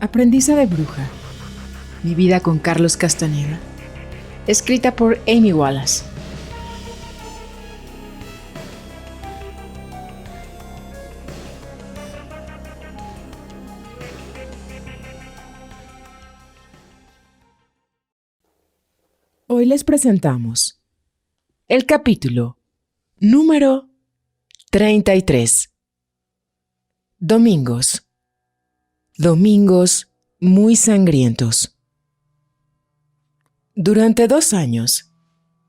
Aprendiza de bruja. Mi vida con Carlos Castaneda. Escrita por Amy Wallace. Hoy les presentamos el capítulo número 33. Domingos. Domingos muy sangrientos. Durante 2 años,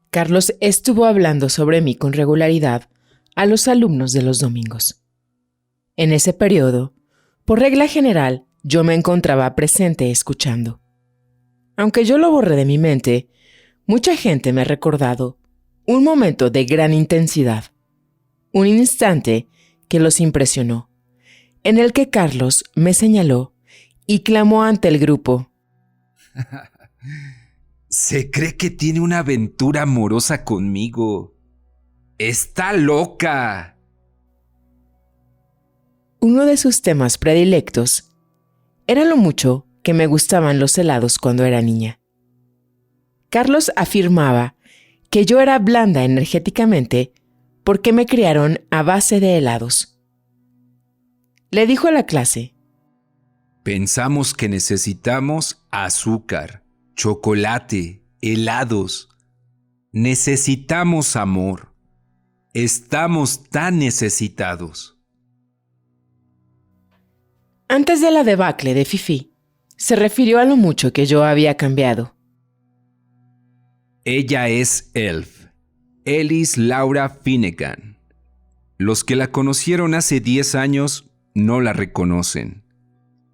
Carlos estuvo hablando sobre mí con regularidad a los alumnos de los domingos. En ese periodo, por regla general, yo me encontraba presente escuchando. Aunque yo lo borré de mi mente, mucha gente me ha recordado un momento de gran intensidad, un instante que los impresionó, en el que Carlos me señaló y clamó ante el grupo. Se cree que tiene una aventura amorosa conmigo. ¡Está loca! Uno de sus temas predilectos era lo mucho que me gustaban los helados cuando era niña. Carlos afirmaba que yo era blanda energéticamente porque me criaron a base de helados. Le dijo a la clase: Pensamos que necesitamos azúcar, chocolate, helados. Necesitamos amor. Estamos tan necesitados. Antes de la debacle de Fifi, se refirió a lo mucho que yo había cambiado. Ella es Elf, Ellis Laura Finnegan. Los que la conocieron hace 10 años no la reconocen.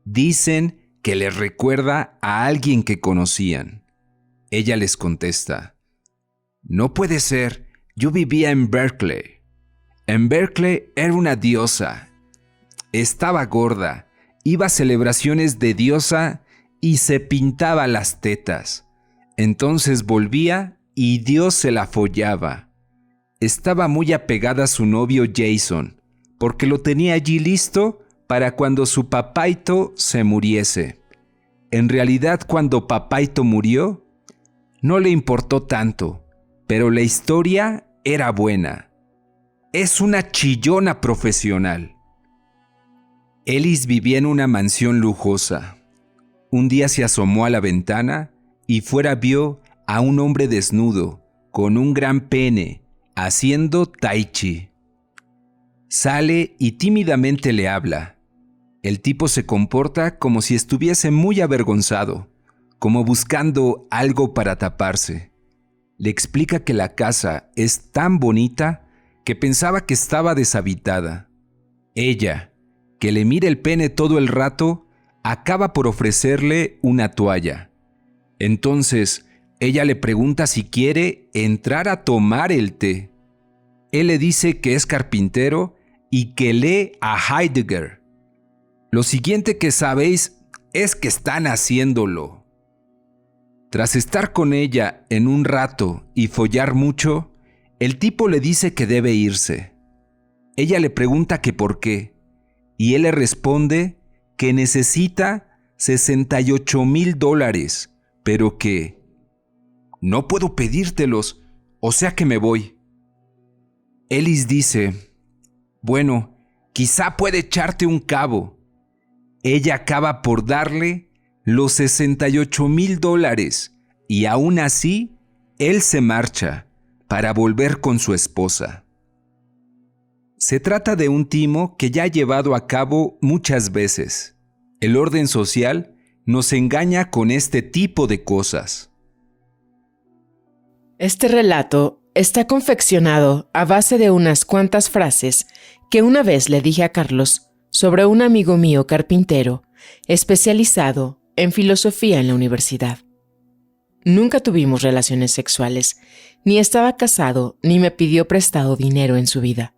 Dicen que les recuerda a alguien que conocían. Ella les contesta: No puede ser, yo vivía en Berkeley. En Berkeley era una diosa. Estaba gorda, iba a celebraciones de diosa y se pintaba las tetas. Entonces volvía y Dios se la follaba. Estaba muy apegada a su novio Jason, porque lo tenía allí listo para cuando su papaito se muriese. En realidad, cuando papaito murió, no le importó tanto, pero la historia era buena. Es una chillona profesional. Ellis vivía en una mansión lujosa. Un día se asomó a la ventana y fuera vio a un hombre desnudo, con un gran pene, haciendo tai chi. Sale y tímidamente le habla. El tipo se comporta como si estuviese muy avergonzado, como buscando algo para taparse. Le explica que la casa es tan bonita que pensaba que estaba deshabitada. Ella, que le mira el pene todo el rato, acaba por ofrecerle una toalla. Entonces, ella le pregunta si quiere entrar a tomar el té. Él le dice que es carpintero y que lee a Heidegger. Lo siguiente que sabéis es que están haciéndolo. Tras estar con ella en un rato y follar mucho, el tipo le dice que debe irse. Ella le pregunta que por qué, y él le responde que necesita $68,000, pero que no puedo pedírtelos, o sea que me voy. Ellis dice: bueno, quizá puede echarte un cabo. Ella acaba por darle los $68,000 y aún así él se marcha para volver con su esposa. Se trata de un timo que ya ha llevado a cabo muchas veces. El orden social nos engaña con este tipo de cosas. Este relato está confeccionado a base de unas cuantas frases que una vez le dije a Carlos sobre un amigo mío carpintero especializado en filosofía en la universidad. Nunca tuvimos relaciones sexuales, ni estaba casado, ni me pidió prestado dinero en su vida.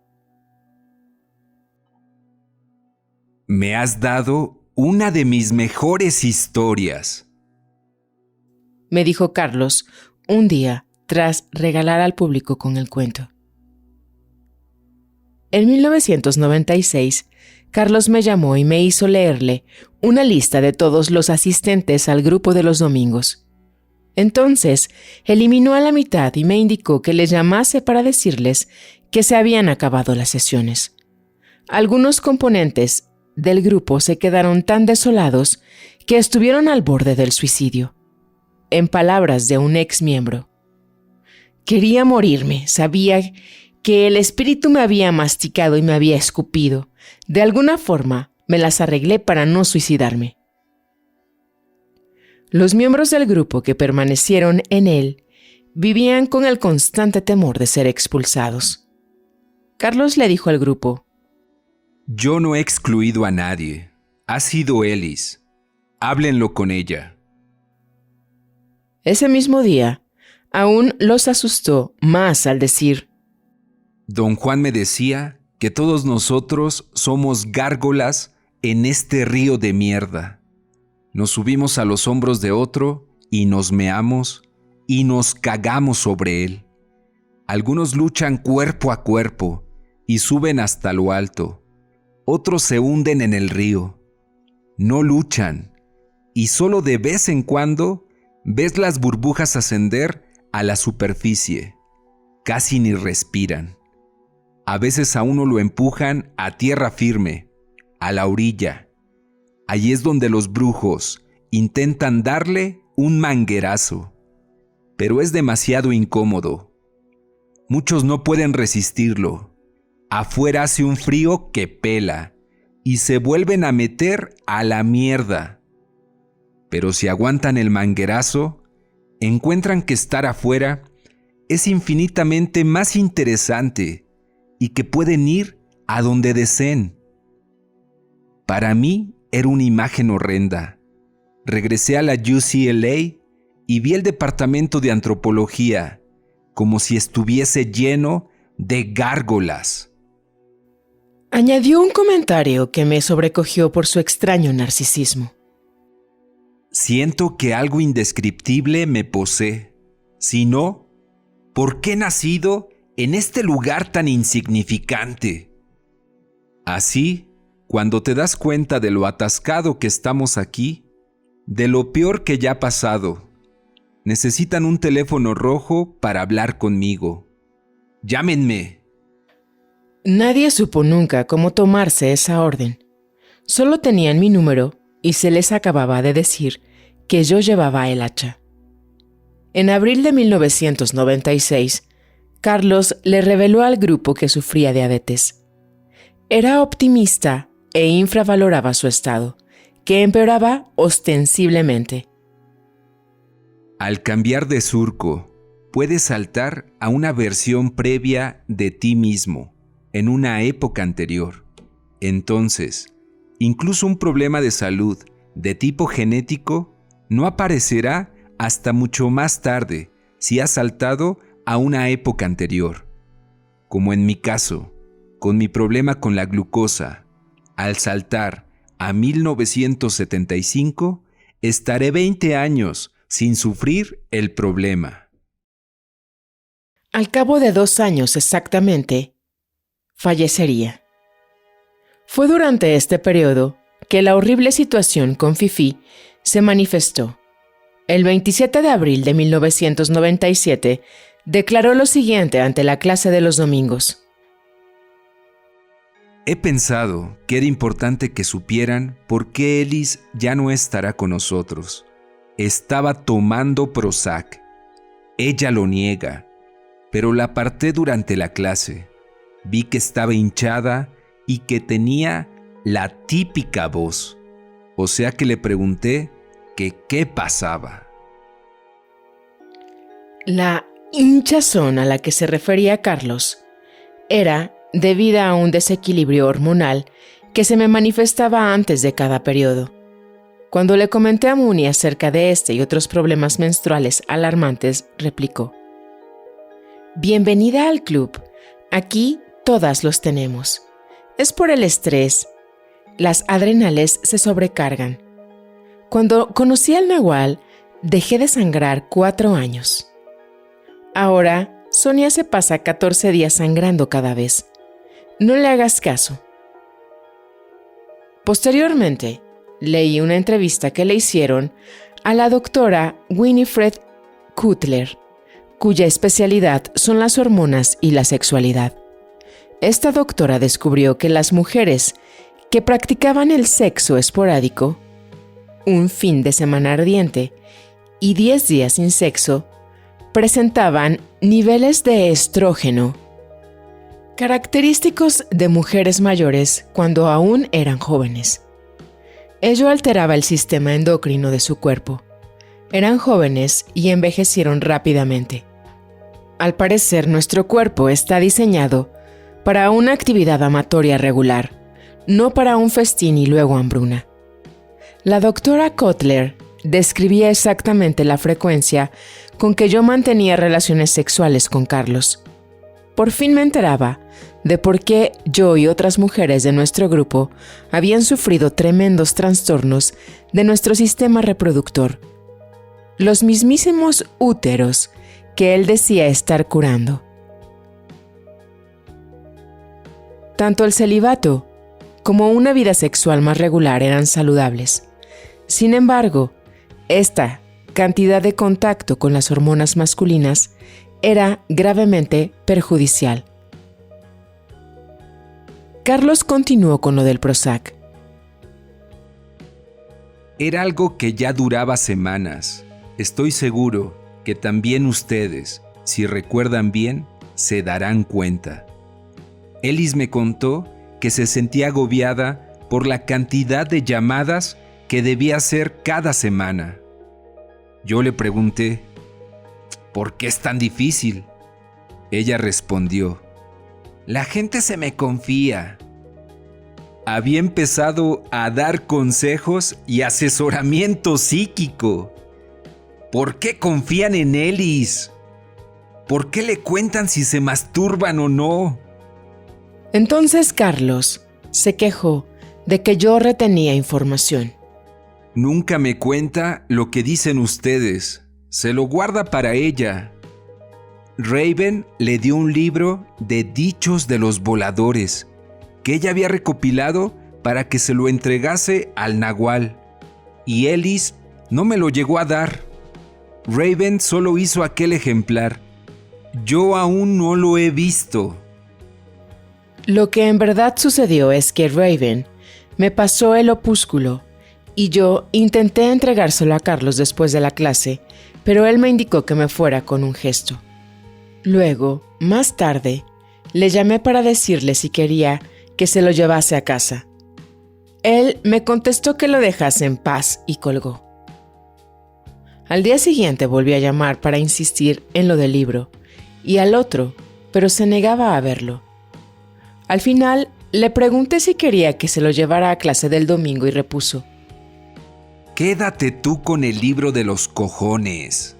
Me has dado una de mis mejores historias, me dijo Carlos un día tras regalar al público con el cuento. En 1996, Carlos me llamó y me hizo leerle una lista de todos los asistentes al grupo de los domingos. Entonces, eliminó a la mitad y me indicó que les llamase para decirles que se habían acabado las sesiones. Algunos componentes del grupo se quedaron tan desolados que estuvieron al borde del suicidio. En palabras de un ex miembro: quería morirme, sabía que el espíritu me había masticado y me había escupido. De alguna forma, me las arreglé para no suicidarme. Los miembros del grupo que permanecieron en él vivían con el constante temor de ser expulsados. Carlos le dijo al grupo: Yo no he excluido a nadie. Ha sido Elis. Háblenlo con ella. Ese mismo día, aún los asustó más al decir: Don Juan me decía que todos nosotros somos gárgolas en este río de mierda. Nos subimos a los hombros de otro y nos meamos y nos cagamos sobre él. Algunos luchan cuerpo a cuerpo y suben hasta lo alto. Otros se hunden en el río. No luchan y solo de vez en cuando ves las burbujas ascender a la superficie. Casi ni respiran. A veces a uno lo empujan a tierra firme, a la orilla. Allí es donde los brujos intentan darle un manguerazo, pero es demasiado incómodo. Muchos no pueden resistirlo. Afuera hace un frío que pela y se vuelven a meter a la mierda. Pero si aguantan el manguerazo, encuentran que estar afuera es infinitamente más interesante y que pueden ir a donde deseen. Para mí era una imagen horrenda. Regresé a la UCLA y vi el departamento de antropología como si estuviese lleno de gárgolas. Añadió un comentario que me sobrecogió por su extraño narcisismo. Siento que algo indescriptible me posee. Si no, ¿por qué he nacido en este lugar tan insignificante? Así, cuando te das cuenta de lo atascado que estamos aquí, de lo peor que ya ha pasado, necesitan un teléfono rojo para hablar conmigo. ¡Llámenme! Nadie supo nunca cómo tomarse esa orden. Solo tenían mi número y se les acababa de decir que yo llevaba el hacha. En abril de 1996, Carlos le reveló al grupo que sufría diabetes. Era optimista e infravaloraba su estado, que empeoraba ostensiblemente. Al cambiar de surco, puedes saltar a una versión previa de ti mismo, en una época anterior. Entonces, incluso un problema de salud de tipo genético no aparecerá hasta mucho más tarde si has saltado a una época anterior. Como en mi caso, con mi problema con la glucosa, al saltar a 1975, estaré 20 años sin sufrir el problema. Al cabo de 2 años exactamente, fallecería. Fue durante este periodo que la horrible situación con Fifi se manifestó. El 27 de abril de 1997, declaró lo siguiente ante la clase de los domingos. He pensado que era importante que supieran por qué Elis ya no estará con nosotros. Estaba tomando Prozac. Ella lo niega, pero la aparté durante la clase. Vi que estaba hinchada y que tenía la típica voz. O sea que le pregunté que qué pasaba. La hinchazón a la que se refería Carlos era debida a un desequilibrio hormonal que se me manifestaba antes de cada periodo. Cuando le comenté a Muni acerca de este y otros problemas menstruales alarmantes, replicó: Bienvenida al club. Aquí todas los tenemos. Es por el estrés. Las adrenales se sobrecargan. Cuando conocí al Nahual, dejé de sangrar 4 años. Ahora, Sonia se pasa 14 días sangrando cada vez. No le hagas caso. Posteriormente, leí una entrevista que le hicieron a la doctora Winifred Cutler, cuya especialidad son las hormonas y la sexualidad. Esta doctora descubrió que las mujeres que practicaban el sexo esporádico, un fin de semana ardiente y 10 días sin sexo, presentaban niveles de estrógeno, característicos de mujeres mayores cuando aún eran jóvenes. Ello alteraba el sistema endocrino de su cuerpo. Eran jóvenes y envejecieron rápidamente. Al parecer, nuestro cuerpo está diseñado para una actividad amatoria regular, no para un festín y luego hambruna. La doctora Cutler describía exactamente la frecuencia con que yo mantenía relaciones sexuales con Carlos. Por fin me enteraba de por qué yo y otras mujeres de nuestro grupo habían sufrido tremendos trastornos de nuestro sistema reproductor. Los mismísimos úteros que él decía estar curando. Tanto el celibato como una vida sexual más regular eran saludables. Sin embargo, esta cantidad de contacto con las hormonas masculinas era gravemente perjudicial. Carlos continuó con lo del Prozac. Era algo que ya duraba semanas. Estoy seguro que también ustedes, si recuerdan bien, se darán cuenta. Ellis me contó que se sentía agobiada por la cantidad de llamadas que debía hacer cada semana. Yo le pregunté, ¿por qué es tan difícil? Ella respondió, la gente se me confía. Había empezado a dar consejos y asesoramiento psíquico. ¿Por qué confían en Ellis? ¿Por qué le cuentan si se masturban o no? Entonces Carlos se quejó de que yo retenía información. Nunca me cuenta lo que dicen ustedes. Se lo guarda para ella. Raven le dio un libro de dichos de los voladores que ella había recopilado para que se lo entregase al Nahual. Y Ellis no me lo llegó a dar. Raven solo hizo aquel ejemplar. Yo aún no lo he visto. Lo que en verdad sucedió es que Raven me pasó el opúsculo y yo intenté entregárselo a Carlos después de la clase, pero él me indicó que me fuera con un gesto. Luego, más tarde, le llamé para decirle si quería que se lo llevase a casa. Él me contestó que lo dejase en paz y colgó. Al día siguiente volví a llamar para insistir en lo del libro, y al otro, pero se negaba a verlo. Al final, le pregunté si quería que se lo llevara a clase del domingo y repuso: Quédate tú con el libro de los cojones.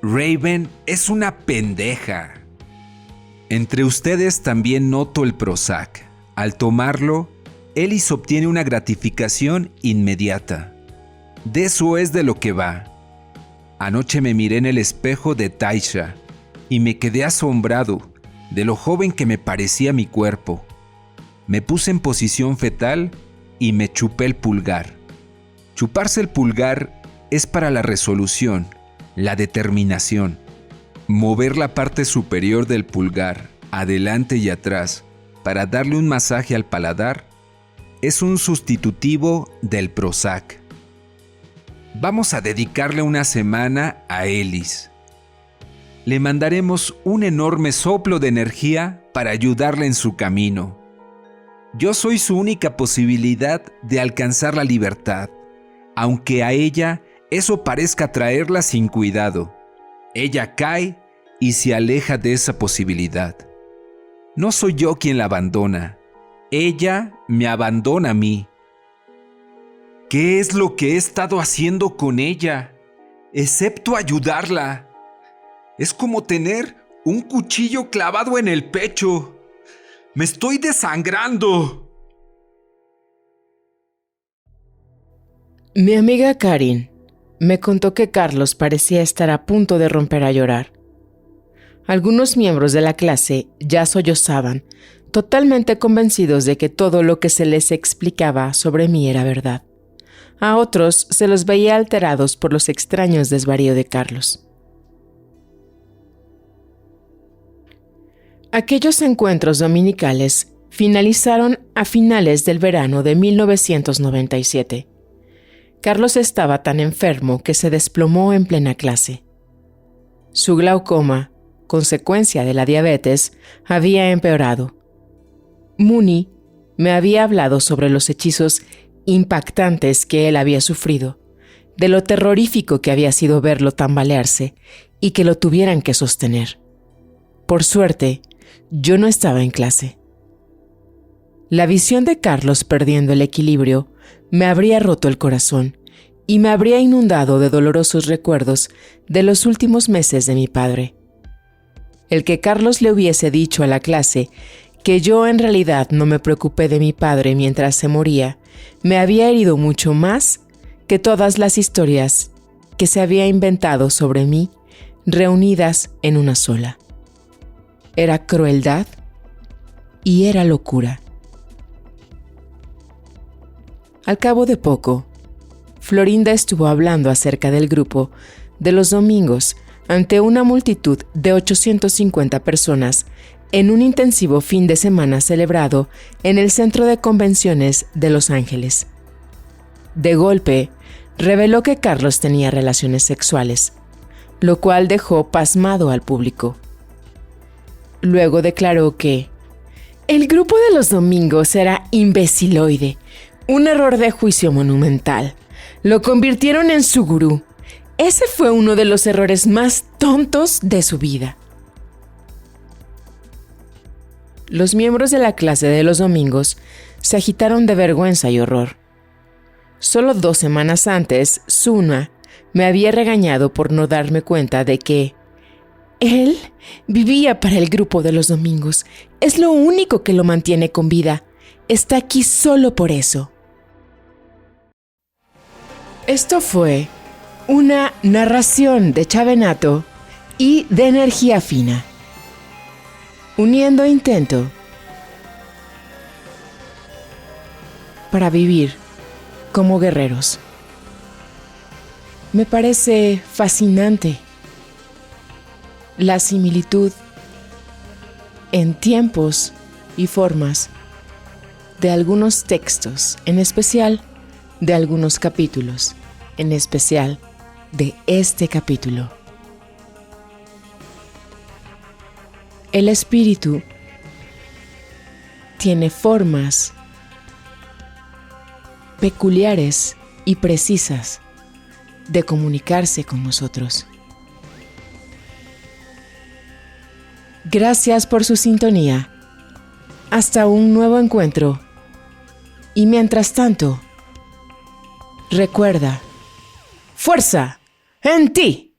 Raven es una pendeja. Entre ustedes también noto el Prozac. Al tomarlo, Ellis obtiene una gratificación inmediata. De eso es de lo que va. Anoche me miré en el espejo de Taisha y me quedé asombrado de lo joven que me parecía mi cuerpo. Me puse en posición fetal y me chupé el pulgar. Chuparse el pulgar es para la resolución, la determinación. Mover la parte superior del pulgar, adelante y atrás, para darle un masaje al paladar, es un sustitutivo del Prozac. Vamos a dedicarle una semana a Ellis. Le mandaremos un enorme soplo de energía para ayudarle en su camino. Yo soy su única posibilidad de alcanzar la libertad, aunque a ella eso parezca traerla sin cuidado. Ella cae y se aleja de esa posibilidad. No soy yo quien la abandona. Ella me abandona a mí. ¿Qué es lo que he estado haciendo con ella? Excepto ayudarla. Es como tener un cuchillo clavado en el pecho. ¡Me estoy desangrando! Mi amiga Karin me contó que Carlos parecía estar a punto de romper a llorar. Algunos miembros de la clase ya sollozaban, totalmente convencidos de que todo lo que se les explicaba sobre mí era verdad. A otros se los veía alterados por los extraños desvaríos de Carlos. Aquellos encuentros dominicales finalizaron a finales del verano de 1997. Carlos estaba tan enfermo que se desplomó en plena clase. Su glaucoma, consecuencia de la diabetes, había empeorado. Mooney me había hablado sobre los hechizos impactantes que él había sufrido, de lo terrorífico que había sido verlo tambalearse y que lo tuvieran que sostener. Por suerte, yo no estaba en clase. La visión de Carlos perdiendo el equilibrio me habría roto el corazón y me habría inundado de dolorosos recuerdos de los últimos meses de mi padre. El que Carlos le hubiese dicho a la clase que yo en realidad no me preocupé de mi padre mientras se moría, me había herido mucho más que todas las historias que se había inventado sobre mí, reunidas en una sola. Era crueldad y era locura. Al cabo de poco, Florinda estuvo hablando acerca del grupo de los domingos ante una multitud de 850 personas en un intensivo fin de semana celebrado en el Centro de Convenciones de Los Ángeles. De golpe, reveló que Carlos tenía relaciones sexuales, lo cual dejó pasmado al público. Luego declaró que el grupo de los domingos era imbeciloide, un error de juicio monumental. Lo convirtieron en su gurú. Ese fue uno de los errores más tontos de su vida. Los miembros de la clase de los domingos se agitaron de vergüenza y horror. Solo 2 semanas antes, Suna me había regañado por no darme cuenta de que él vivía para el grupo de los domingos. Es lo único que lo mantiene con vida. Está aquí solo por eso. Esto fue una narración de Chavenato y de Energía Fina, uniendo intento para vivir como guerreros. Me parece fascinante la similitud en tiempos y formas de algunos textos, en especial de algunos capítulos, en especial de este capítulo. El espíritu tiene formas peculiares y precisas de comunicarse con nosotros. Gracias por su sintonía. Hasta un nuevo encuentro. Y mientras tanto, recuerda, fuerza en ti.